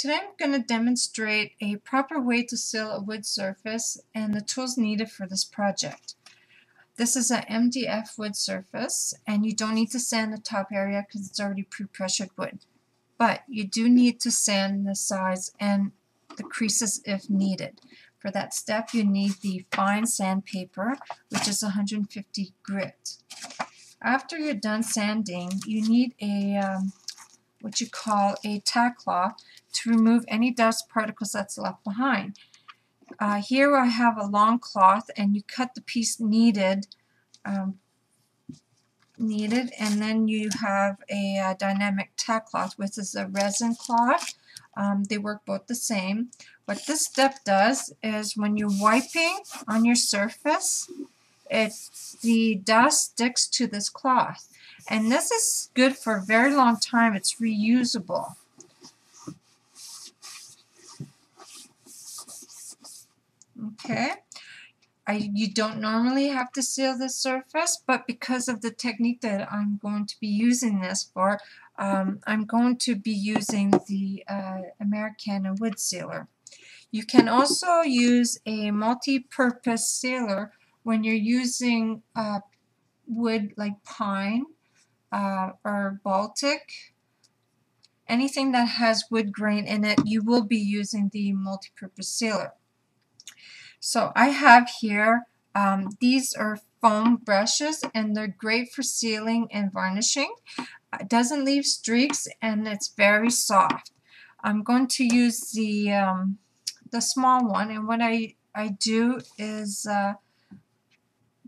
Today I'm going to demonstrate a proper way to seal a wood surface and the tools needed for this project. This is an MDF wood surface and you don't need to sand the top area because it's already pre-pressured wood. But you do need to sand the sides and the creases if needed. For that step you need the fine sandpaper, which is 150 grit. After you're done sanding, you need a what you call a tack cloth to remove any dust particles that's left behind. Here I have a long cloth and you cut the piece needed and then you have a dynamic tack cloth, which is a resin cloth. They work both the same. What this step does is when you're wiping on your surface, the dust sticks to this cloth. And this is good for a very long time. It's reusable. Okay. You don't normally have to seal this surface, but because of the technique that I'm going to be using this for, I'm going to be using the Americana wood sealer. You can also use a multi-purpose sealer when you're using wood like pine or Baltic. Anything that has wood grain in it, you will be using the multi-purpose sealer. So I have here, these are foam brushes and they're great for sealing and varnishing. It doesn't leave streaks and it's very soft. I'm going to use the small one, and what I do is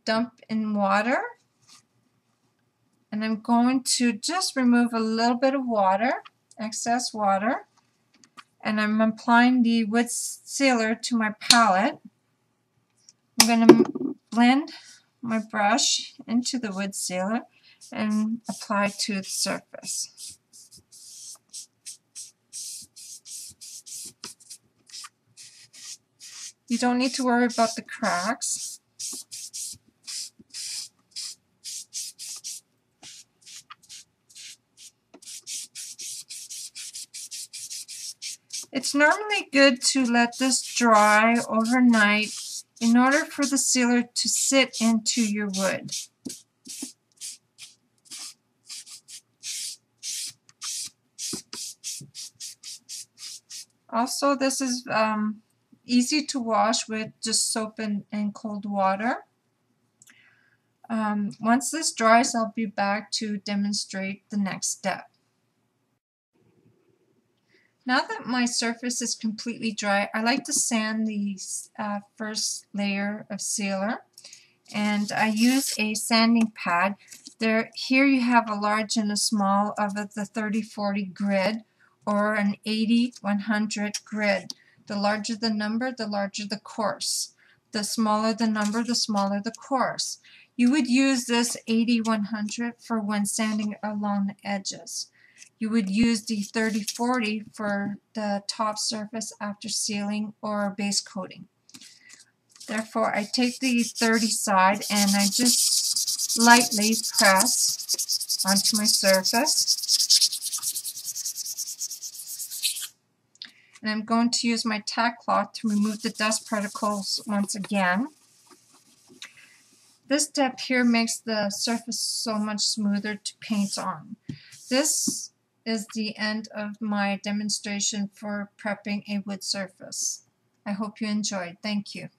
dump in water, and I'm going to just remove a little bit of water, excess water, and I'm applying the wood sealer to my palette. I'm going to blend my brush into the wood sealer and apply to the surface. You don't need to worry about the cracks. It's normally good to let this dry overnight in order for the sealer to sit into your wood. Also, this is easy to wash with just soap and cold water. Once this dries, I'll be back to demonstrate the next step. Now that my surface is completely dry, I like to sand the first layer of sealer, and I use a sanding pad. Here you have a large and a small of the 30-40 grid or an 80-100 grid. The larger the number, the larger the course. The smaller the number, the smaller the course. You would use this 80-100 for when sanding along the edges. You would use the 30-40 for the top surface after sealing or base coating. Therefore, I take the 30 side and I just lightly press onto my surface. And I'm going to use my tack cloth to remove the dust particles once again. This step here makes the surface so much smoother to paint on. This is the end of my demonstration for prepping a wood surface. I hope you enjoyed. Thank you.